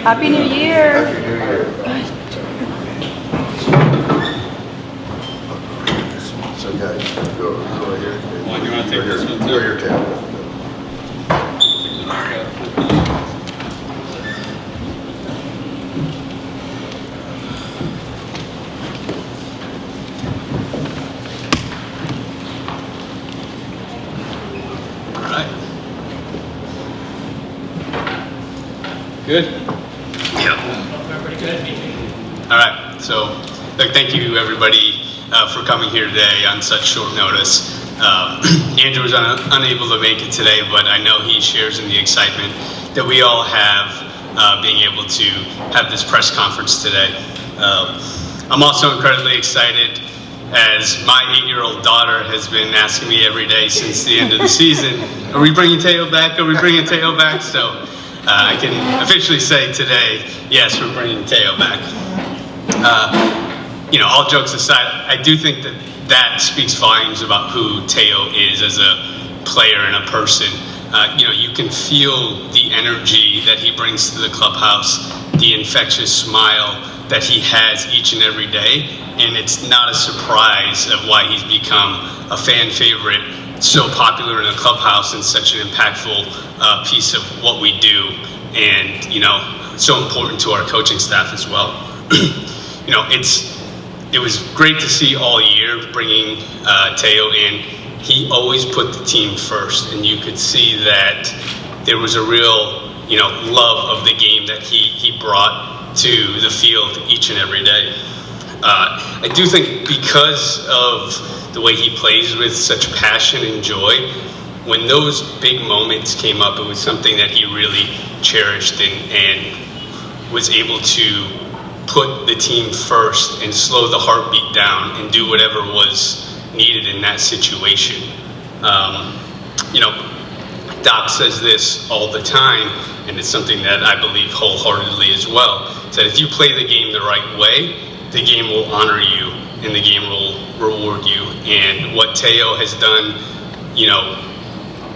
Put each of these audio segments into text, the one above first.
Happy New Year. Happy New Year. So guys, go here. Well, you want to take this one too? Go here, Tab. Good? Yeah. All right, so look, thank you everybody for coming here today on such short notice. Andrew was unable to make it today, but I know he shares in the excitement that we all have being able to have this press conference today. I'm also incredibly excited as my 8-year-old daughter has been asking me every day since the end of the season, are we bringing Teo back? Are we bringing Teo back? So I can officially say today, yes, we're bringing Teo back. All jokes aside, I do think that speaks volumes about who Teo is as a player and a person. You can feel the energy that he brings to the clubhouse, the infectious smile that he has each and every day, and it's not a surprise of why he's become a fan favorite, so popular in the clubhouse and such an impactful piece of what we do, and so important to our coaching staff as well. It was great to see all year bringing Teo in. He always put the team first, and you could see that there was a real love of the game that he brought to the field each and every day. I do think because of the way he plays with such passion and joy, when those big moments came up, it was something that he really cherished and was able to put the team first and slow the heartbeat down and do whatever was needed in that situation. Doc says this all the time, and it's something that I believe wholeheartedly as well, is that if you play the game the right way, the game will honor you and the game will reward you. And what Teo has done,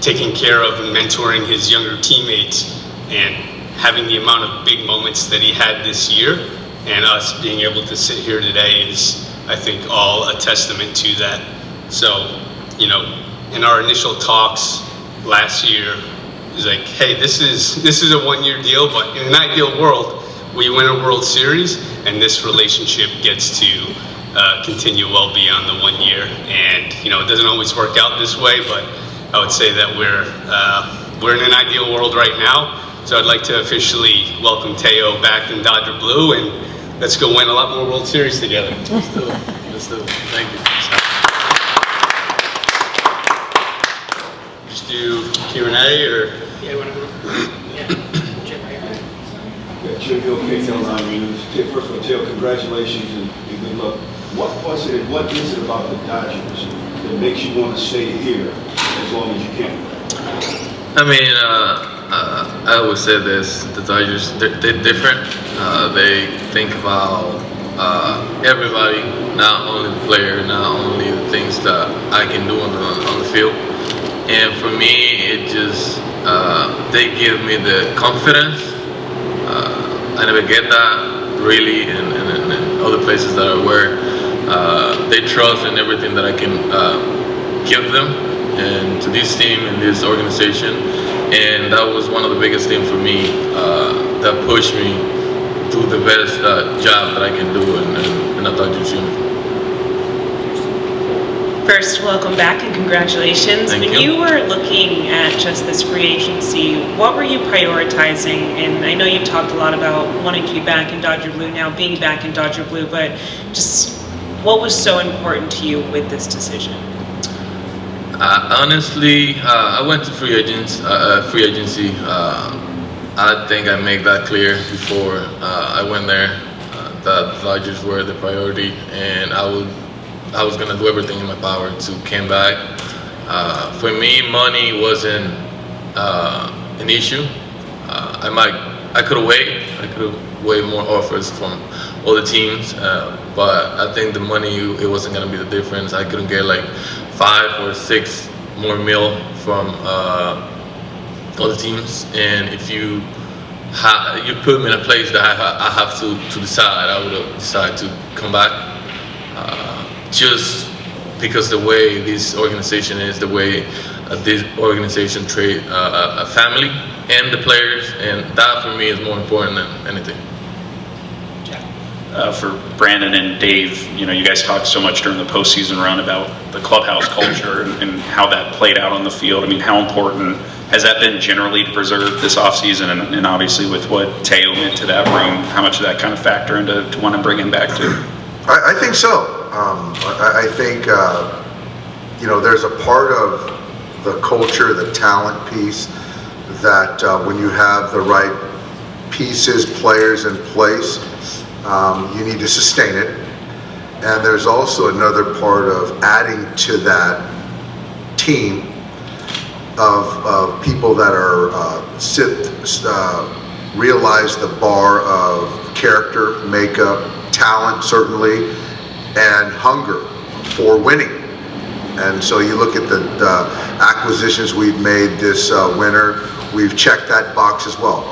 taking care of and mentoring his younger teammates and having the amount of big moments that he had this year, and us being able to sit here today is, I think, all a testament to that. So, in our initial talks last year, it was like, hey, this is a one-year deal, but in an ideal world, we win a World Series, and this relationship gets to continue well beyond the 1 year. And it doesn't always work out this way, but I would say that we're in an ideal world right now. So I'd like to officially welcome Teo back in Dodger Blue, and let's go win a lot more World Series together. Let's do it. Let's do it. Thank you. Just do Q&A or? Yeah, you want to go? Yeah. Jim, right here. Yeah, Jim Hill, KTL9 News. First of all, Teo, congratulations and good luck. What is it about the Dodgers that makes you want to stay here as long as you can? I mean, I always say this, the Dodgers, they're different. They think about everybody, not only the player, not only the things that I can do on the field. And for me, it just, they give me the confidence. I never get that really in other places that I work. They trust in everything that I can give them and to this team and this organization. And that was one of the biggest things for me that pushed me to do the best job that I can do in a Dodgers uniform. First, welcome back and congratulations. Thank when you. you were looking at just this free agency, what were you prioritizing? And I know you've talked a lot about wanting to be back in Dodger Blue, now being back in Dodger Blue, but just what was so important to you with this decision? Honestly, I went to free agency. I think I made that clear before I went there. That the Dodgers were the priority, and I was gonna do everything in my power to come back. For me, money wasn't an issue. I could have waited. I could have waited more offers from other teams, but I think the money, it wasn't gonna be the difference. I couldn't get like 5 or 6 more mil from other teams, and if you you put me in a place that I have to decide. I would have decided to come back, just because the way this organization is, the way this organization treat a family and the players, and that for me is more important than anything. For Brandon and Dave, you guys talked so much during the postseason run about the clubhouse culture and how that played out on the field. I mean, how important has that been generally to preserve this offseason, and obviously with what Teo meant to that room, how much did that kind of factor into want to bring him back to? I think so. I think, there's a part of the culture, the talent piece, that when you have the right pieces, players in place, you need to sustain it. And there's also another part of adding to that team of people that are realize the bar of character, makeup, talent certainly, and hunger for winning. And so you look at the acquisitions we've made this winter, we've checked that box as well.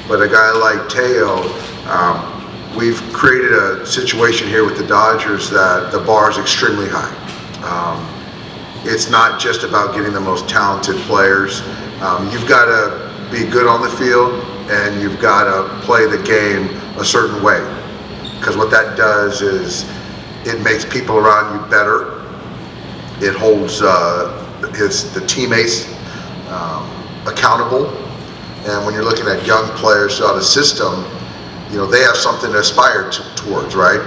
But a guy like Teo, we've created a situation here with the Dodgers that the bar is extremely high. It's not just about getting the most talented players. You've got to be good on the field, and you've got to play the game a certain way. Because what that does is it makes people around you better. It holds the teammates accountable. And when you're looking at young players throughout a system, they have something to aspire towards, right?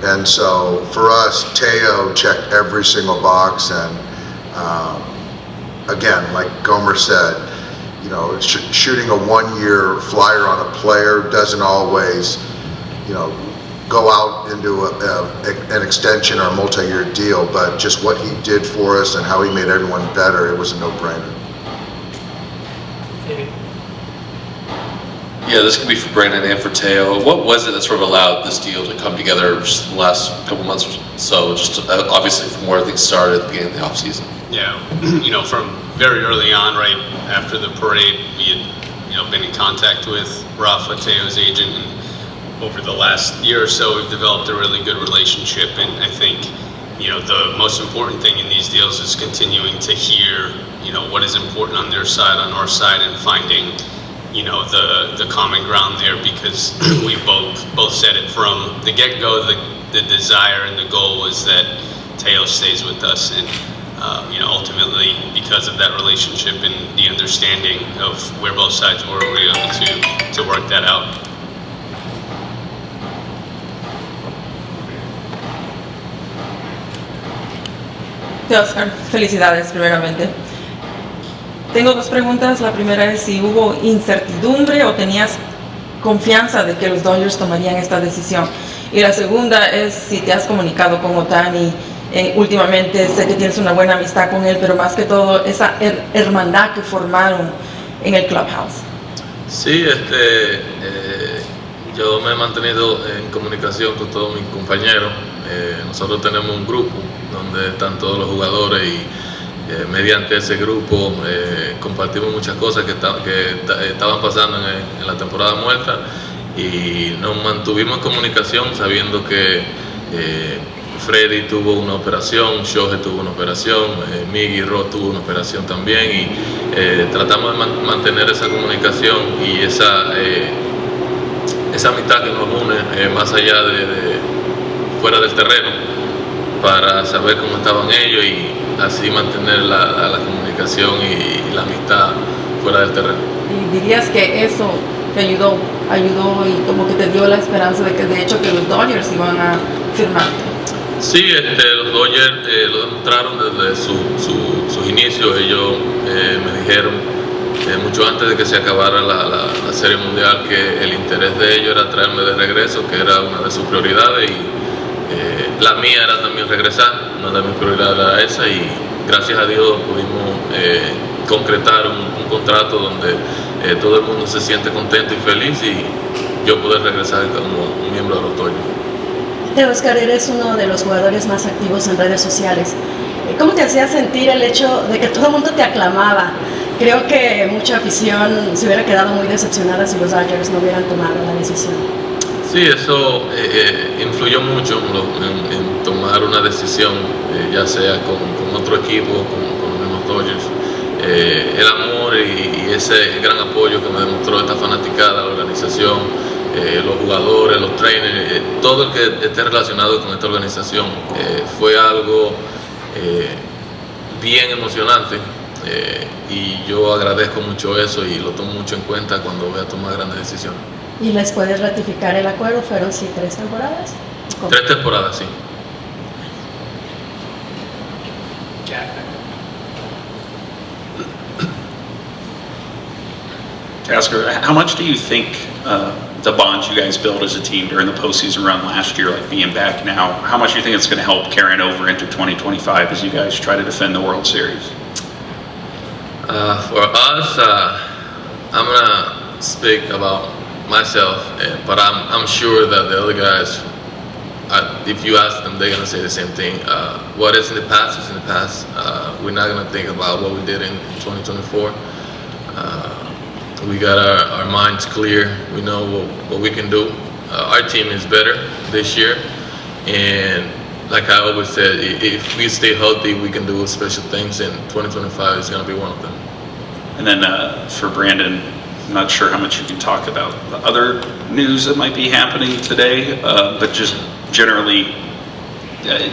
And so for us, Teo checked every single box, and again, like Gomer said, shooting a one-year flyer on a player doesn't always, go out into an extension or a multi-year deal, but just what he did for us and how he made everyone better, it was a no-brainer. Yeah, this could be for Brandon and for Teo. What was it that sort of allowed this deal to come together just the last couple months or so, just obviously from where things started at the beginning of the offseason? Yeah, from very early on, right after the parade, we had, been in contact with Rafa, Teo's agent, and over the last year or so, we've developed a really good relationship. And I think, the most important thing in these deals is continuing to hear, what is important on their side, on our side, and finding, the common ground there, because we both said it from the get-go. The desire and the goal was that Teo stays with us, and ultimately, because of that relationship and the understanding of where both sides were, we were able to work that out. Teoscar, felicidades primeramente. Tengo dos preguntas. La primera es si hubo incertidumbre o tenías confianza de que los Dodgers tomarían esta decisión. Y la segunda es si te has comunicado con Ohtani. Últimamente sé que tienes una buena amistad con él, pero más que todo esa hermandad que formaron en el Clubhouse. Sí, yo me he mantenido en comunicación con todos mis compañeros. Nosotros tenemos un grupo donde están todos los jugadores y mediante ese grupo compartimos muchas cosas que estaban pasando en la temporada muerta, y nos mantuvimos en comunicación sabiendo que Freddy tuvo una operación, Shohei tuvo una operación, Miggy Ross tuvo una operación también, y tratamos de mantener esa comunicación y esa amistad que nos une más allá de fuera del terreno, para saber cómo estaban ellos y así mantener la comunicación y la amistad fuera del terreno. ¿Y dirías que eso te ayudó y como que te dio la esperanza de que de hecho que los Dodgers iban a firmar? Sí, los Dodgers lo demostraron desde sus inicios. Ellos me dijeron mucho antes de que se acabara la Serie Mundial que el interés de ellos era traerme de regreso, que era una de sus prioridades, y la mía era también regresar. Una de mis prioridades era esa, y gracias a Dios pudimos concretar un contrato donde todo el mundo se siente contento y feliz, y yo poder regresar como un miembro de los Dodgers. Teoscar, eres uno de los jugadores más activos en redes sociales. ¿Cómo te hacía sentir el hecho de que todo el mundo te aclamaba? Creo que mucha afición se hubiera quedado muy decepcionada si los Dodgers no hubieran tomado la decisión. Sí, eso influyó mucho en tomar una decisión, ya sea con otro equipo, con los mismos Dodgers. El amor y ese gran apoyo que me demostró esta fanaticada, la organización, los jugadores, los trainers, todo el que esté relacionado con esta organización, fue algo bien emocionante. Y yo agradezco mucho eso y lo tomo mucho en cuenta cuando voy a tomar grandes decisiones. ¿Y les puedes ratificar el acuerdo? ¿Fueron 3 temporadas? ¿Cómo? 3 temporadas, sí. Teoscar, how much do you think the bonds you guys built as a team during the postseason run last year, like being back now, how much do you think it's going to help carrying over into 2025 as you guys try to defend the World Series? For us, I'm gonna speak about myself, but I'm sure that the other guys, if you ask them, they're gonna say the same thing. What is in the past is in the past. We're not gonna think about what we did in 2024. We got our minds clear. We know what we can do. Our team is better this year, and like I always said, if we stay healthy, we can do special things, and 2025 is going to be one of them. And then for Brandon, I'm not sure how much you can talk about the other news that might be happening today, but just generally,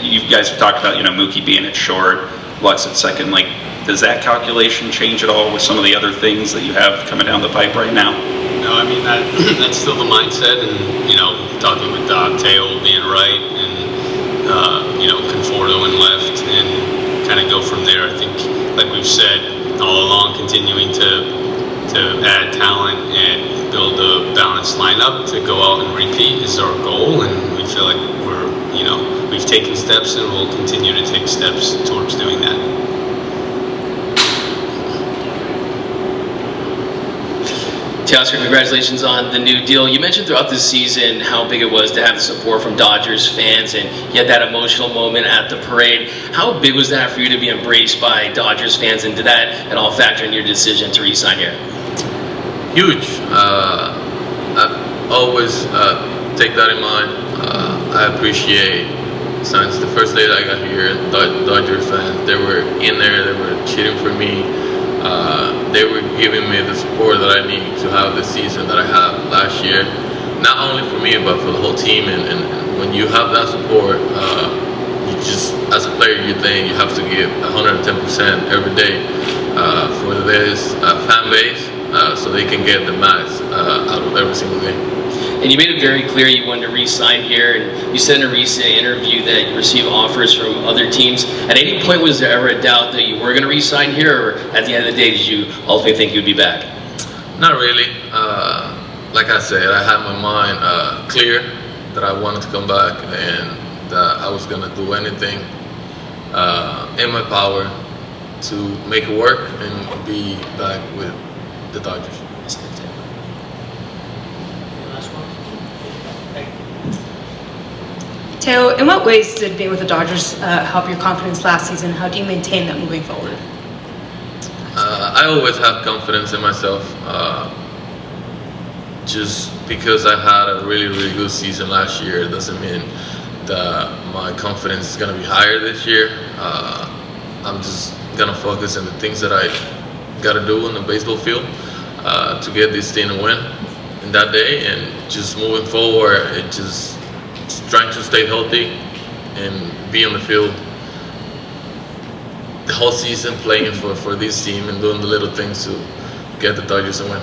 you guys have talked about, Mookie being at short, Lux at second. Like, does that calculation change at all with some of the other things that you have coming down the pipe right now? No, I mean, that's still the mindset, and, talking with Teo being right, and, Conforto and left, and kind of go from there. I think, like we've said all along, continuing to add talent and build a balanced lineup to go out and repeat is our goal, and we feel like we've taken steps and we'll continue to take steps towards doing that. Teoscar, congratulations on the new deal. You mentioned throughout this season how big it was to have the support from Dodgers fans, and you had that emotional moment at the parade. How big was that for you to be embraced by Dodgers fans, and did that at all factor in your decision to re-sign here? Huge. I always take that in mind. I appreciate, since the first day that I got here, Dodgers fans, they were in there, they were cheering for me. They were giving me the support that I need to have the season that I had last year. Not only for me, but for the whole team. And when you have that support, you just, as a player, you think you have to give 110% every day for this fan base, so they can get the max out of every single game. And you made it very clear you wanted to re-sign here, and you said in a recent interview that you received offers from other teams. At any point, was there ever a doubt that you were going to re-sign here, or at the end of the day, did you ultimately think you'd be back? Not really. Like I said, I had my mind clear that I wanted to come back, and that I was going to do anything in my power to make it work and be back with the Dodgers. Teo, in what ways did being with the Dodgers help your confidence last season? How do you maintain that moving forward? I always have confidence in myself. Just because I had a really, really good season last year doesn't mean that my confidence is going to be higher this year. I'm just going to focus on the things that I got to do on the baseball field to get this team to win in that day, and just moving forward, trying to stay healthy and be on the field the whole season, playing for this team and doing the little things to get the Dodgers a win.